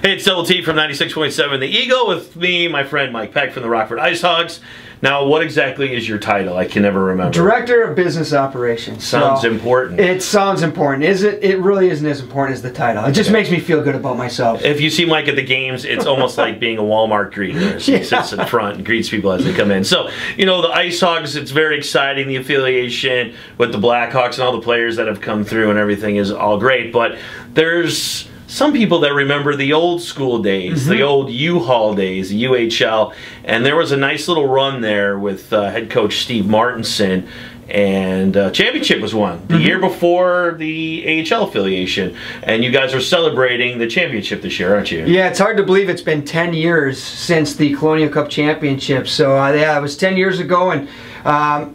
Hey, it's Double T from 96.7 The Eagle with me, my friend Mike Peck from the Rockford IceHogs. Now, what exactly is your title? I can never remember. Director of Business Operations. Sounds important. It sounds important. It really isn't as important as the title. It just makes me feel good about myself. If you see Mike at the games, it's almost like being a Walmart greeter. He sits in front and greets people as they come in. So, you know, the IceHogs, it's very exciting. The affiliation with the Blackhawks and all the players that have come through and everything is all great. But there's some people that remember the old school days, the old U-Haul days, the UHL, and there was a nice little run there with head coach Steve Martinson, and championship was won the year before the AHL affiliation, and you guys are celebrating the championship this year, aren't you? Yeah, it's hard to believe it's been 10 years since the Colonial Cup Championship. So yeah, it was 10 years ago, and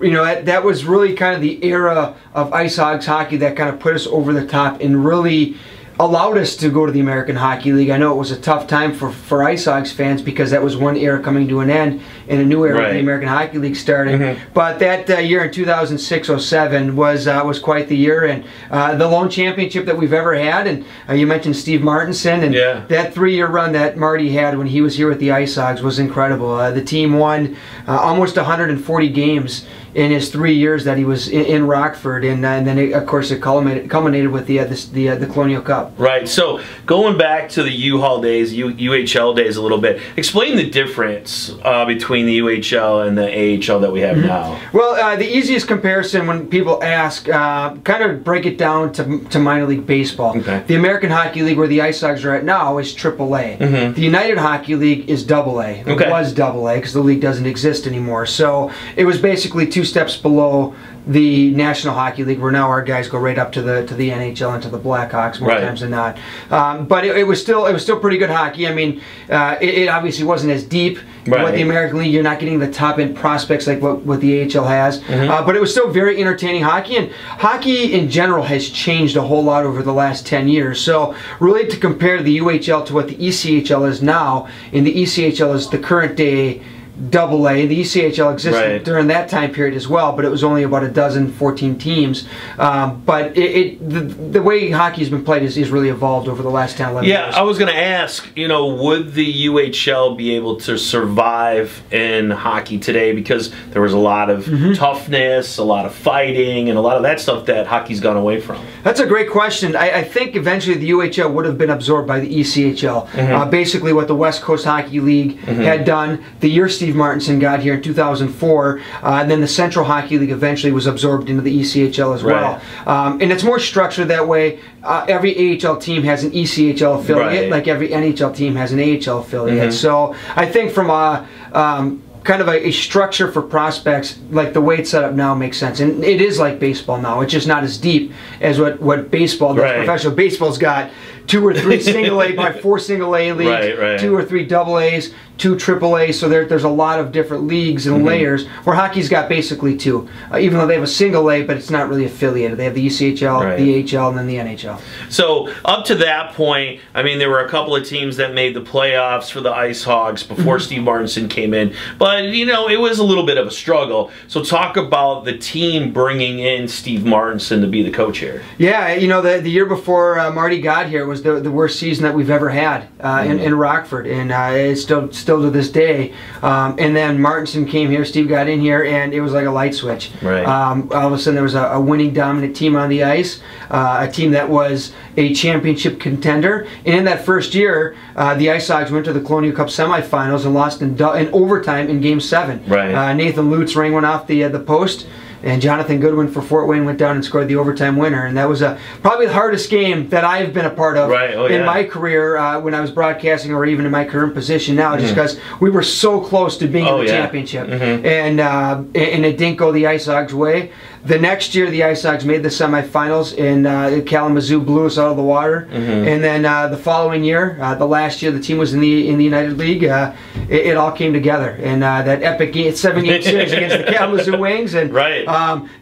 you know, that was really kind of the era of IceHogs hockey that kind of put us over the top and really allowed us to go to the American Hockey League. I know it was a tough time for IceHogs fans because that was one era coming to an end and a new era of the American Hockey League starting. But that year in 2006-07 was quite the year, and the lone championship that we've ever had. And you mentioned Steve Martinson, and that 3-year run that Marty had when he was here with the IceHogs was incredible. The team won almost 140 games in his 3 years that he was in Rockford, and then of course it culminated with the Colonial Cup. Right. So going back to the U-Haul days, UHL days a little bit, explain the difference between the UHL and the AHL that we have now. Well, the easiest comparison when people ask, kind of break it down to minor league baseball. The American Hockey League, where the IceHogs are at now, is AAA. The United Hockey League is AA. It was AA because the league doesn't exist anymore. So it was basically 2 steps below the National Hockey League, where now our guys go right up to the NHL and to the Blackhawks more times than not. But it was still pretty good hockey. I mean, it obviously wasn't as deep. With the American League, you're not getting the top end prospects like what the AHL has. But it was still very entertaining hockey, and hockey in general has changed a whole lot over the last 10 years. So really, to compare the UHL to what the ECHL is now, and the ECHL is the current day AA. The ECHL existed during that time period as well, but it was only about 14 teams. But the way hockey's been played is really evolved over the last 10, 11 years. Yeah, I was going to ask, you know, would the UHL be able to survive in hockey today? Because there was a lot of toughness, a lot of fighting, and a lot of that stuff that hockey's gone away from. That's a great question. I think eventually the UHL would have been absorbed by the ECHL. Basically what the West Coast Hockey League had done the year Steve Martinson got here in 2004, and then the Central Hockey League eventually was absorbed into the ECHL as well. And it's more structured that way. Every AHL team has an ECHL affiliate, like every NHL team has an AHL affiliate. So I think from a kind of a structure for prospects, like the way it's set up now, makes sense. And it is like baseball now. It's just not as deep as what baseball does. Professional baseball's got 2 or 3 single A by 4 single A leagues, 2 or 3 double A's, 2 triple A's, so there's a lot of different leagues and layers, where hockey's got basically 2, even though they have a single A, but it's not really affiliated. They have the ECHL, the AHL, and then the NHL. So up to that point, I mean, there were a couple of teams that made the playoffs for the IceHogs before Steve Martinson came in, but you know, it was a little bit of a struggle. So talk about the team bringing in Steve Martinson to be the coach here. Yeah, you know, the year before Marty got here was the worst season that we've ever had in Rockford, and it's still to this day. And then Martinson came here, Steve got in here, and it was like a light switch. All of a sudden there was a winning, dominant team on the ice, a team that was a championship contender. And in that first year, the IceHogs went to the Colonial Cup semifinals and lost in overtime in Game 7. Nathan Lutz rang one off the post, and Jonathan Goodwin for Fort Wayne went down and scored the overtime winner. And that was probably the hardest game that I've been a part of in my career when I was broadcasting, or even in my current position now, just because we were so close to being in the championship. And it didn't go the IceHogs' way. The next year, the IceHogs made the semifinals, and Kalamazoo blew us out of the water. And then the following year, the last year the team was in the United League, it all came together. And that epic 7-game series against the Kalamazoo Wings. And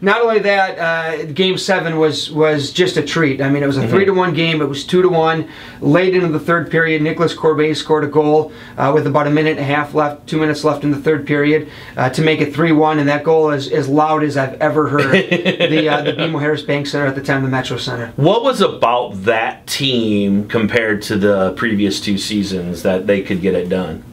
not only that, Game 7 was just a treat. I mean, it was a 3-1 game. It was 2-1. Late into the third period, Nicholas Corbet scored a goal with about 1.5 minutes left, 2 minutes left in the third period to make it 3-1. And that goal is as loud as I've ever heard the BMO Harris Bank Center at the time, the Metro Center. What was about that team compared to the previous 2 seasons that they could get it done?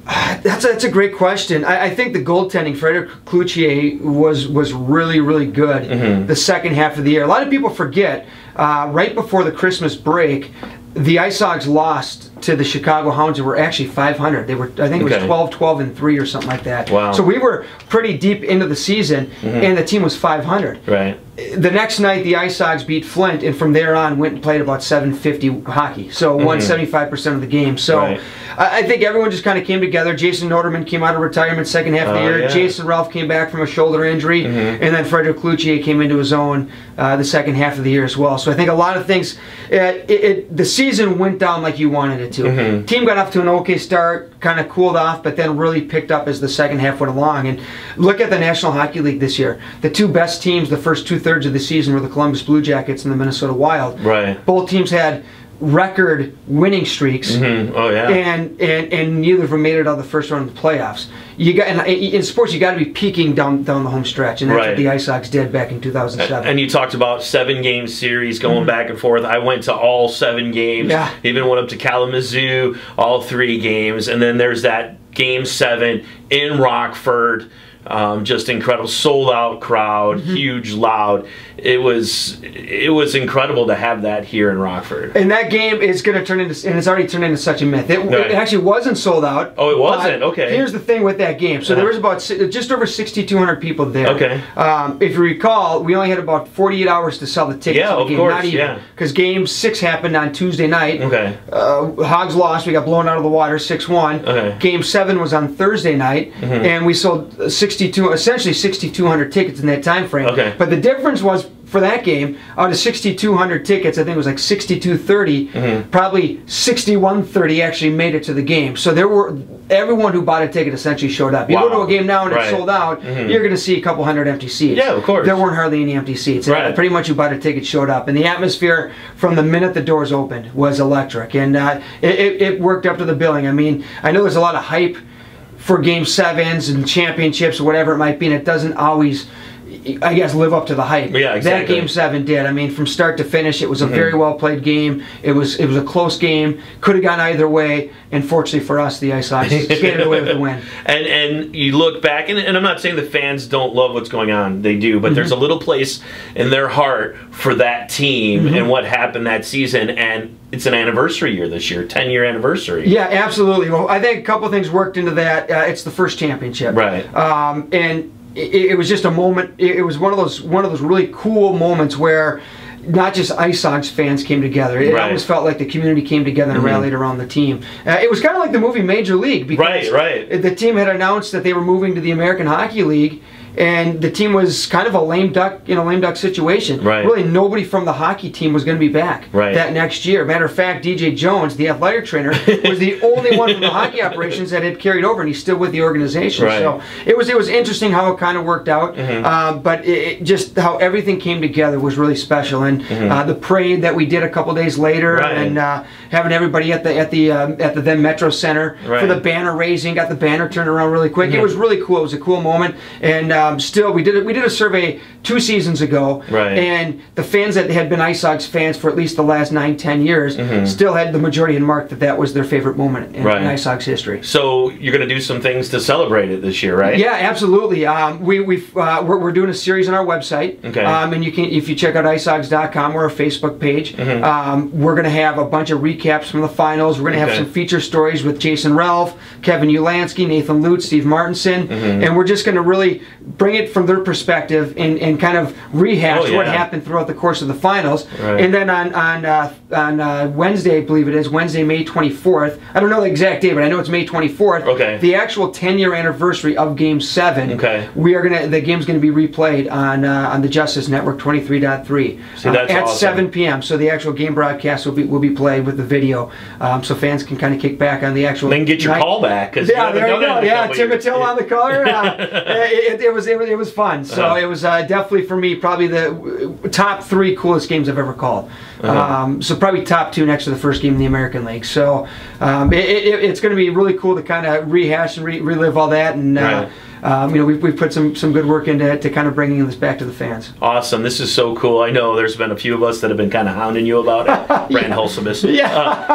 That's a great question. I think the goaltending, Frederic Cloutier, was really, really good the second half of the year. A lot of people forget, right before the Christmas break, the IceHogs lost to the Chicago Hounds, who were actually 500. They were, I think it was 12-12-3 or something like that. Wow. So we were pretty deep into the season, and the team was 500. Right. The next night, the IceHogs beat Flint, and from there on went and played about 750 hockey. So won 75% of the game. So I think everyone just kind of came together. Jason Noterman came out of retirement second half of the year. Yeah. Jason Ralph came back from a shoulder injury, and then Frederic Cloutier came into his own the second half of the year as well. So I think a lot of things, the season went down like you wanted it to. Team got off to an okay start, kind of cooled off, but then really picked up as the second half went along. And look at the National Hockey League this year. The 2 best teams the first 2/3 of the season were the Columbus Blue Jackets and the Minnesota Wild. Right. Both teams had record winning streaks, Oh yeah, and neither of them made it out of the first round of the playoffs. You got, and in sports, you got to be peaking down the home stretch, and that's what the IceHogs did back in 2007. And you talked about 7-game series going back and forth. I went to all 7 games. Yeah. Even went up to Kalamazoo, all 3 games, and then there's that Game 7 in Rockford. Just incredible, sold out crowd, huge, loud. It was incredible to have that here in Rockford. And that game is going to turn into, and it's already turned into such a myth. It actually wasn't sold out. Oh, it wasn't? Okay. Here's the thing with that game. So there was about just over 6,200 people there. Okay. If you recall, we only had about 48 hours to sell the tickets. Yeah, to the of game. course. Not even, because Game 6 happened on Tuesday night. Okay. Hogs lost. We got blown out of the water 6-1. Okay. Game 7 was on Thursday night, and we sold essentially 6,200 tickets in that time frame. Okay. But the difference was, for that game, out of 6,200 tickets, I think it was like 6,230, probably 6,130 actually made it to the game. So everyone who bought a ticket essentially showed up. You go to a game now and it's sold out, you're going to see a couple hundred empty seats. Yeah, of course. There weren't hardly any empty seats. Right. Pretty much who bought a ticket showed up. And the atmosphere from the minute the doors opened was electric. And it worked up to the billing. I mean, I know there's a lot of hype for Game 7s and championships or whatever it might be, and it doesn't always, I guess, live up to the hype. Yeah, exactly. That Game 7 did. I mean, from start to finish, it was a very well played game. It was a close game. Could have gone either way. And fortunately for us, the IceHogs skated away with the win. And you look back, and I'm not saying the fans don't love what's going on. They do, but there's a little place in their heart for that team and what happened that season. And it's an anniversary year this year, 10-year anniversary. Yeah, absolutely. Well, I think a couple things worked into that. It's the first championship. Right. And it was just a moment. It was one of those really cool moments where not just IceHogs fans came together. It always felt like the community came together and rallied around the team. It was kind of like the movie Major League, because the team had announced that they were moving to the American Hockey League, and the team was kind of a lame duck situation. Really, nobody from the hockey team was going to be back that next year. Matter of fact, DJ Jones, the athletic trainer, was the only one from the hockey operations that had carried over, and he's still with the organization. So it was interesting how it kind of worked out. But it just how everything came together was really special. And the parade that we did a couple days later, and having everybody at the then Metro Center for the banner raising, got the banner turned around really quick. It was really cool. It was a cool moment. And still, we did a survey 2 seasons ago, and the fans that had been IceHogs fans for at least the last 9-10 years still had the majority had marked that was their favorite moment in IceHogs history. So you're going to do some things to celebrate it this year, right? Yeah, absolutely. We're doing a series on our website, and you can, if you check out icehogs.com or our Facebook page, we're going to have a bunch of recaps from the finals. We're going to have some feature stories with Jason Ralph, Kevin Ulansky, Nathan Lutz, Steve Martinson, and we're just going to really bring it from their perspective and kind of rehash what happened throughout the course of the finals. And then on Wednesday, I believe it is, Wednesday, May 24th, I don't know the exact date, but I know it's May 24th, the actual 10-year anniversary of Game 7, the game's going to be replayed on the Justice Network 23.3 at 7 p.m. So the actual game broadcast will be played with the video, so fans can kind of kick back on the actual. Then get your call back. There you go. Yeah, Tim Mattel on the color. It was fun. So it was definitely, for me, probably the top 3 coolest games I've ever called. So probably top 2 next to the first game in the American League. So it's going to be really cool to kind of rehash and relive all that. And you know, we've put some good work into kind of bringing this back to the fans. Awesome. This is so cool. I know there's been a few of us that have been kind of hounding you about it. Brand Hulsemus.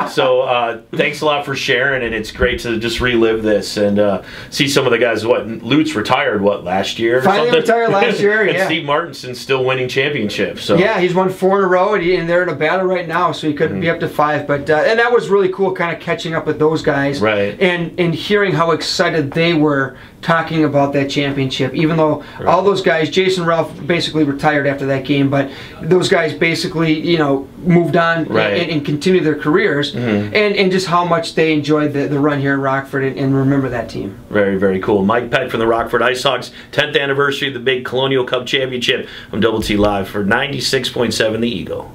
So thanks a lot for sharing, and it's great to just relive this and see some of the guys. What, Lutz retired, last year? Finally retired last year, and Steve Martinson's still winning championships. So. Yeah, he's won 4 in a row, and they're in a battle right now, so he could be up to 5. But and that was really cool, kind of catching up with those guys, and hearing how excited they were talking about that championship. Even though all those guys, Jason Ralph basically retired after that game, but those guys basically, you know, moved on and continued their careers, and just how much they enjoyed the run here in Rockford and remember that team. Very, very cool. Mike Peck from the Rockford IceHogs, 10th anniversary of the big Colonial Cup Championship. I'm Double T Live for 96.7 The Eagle.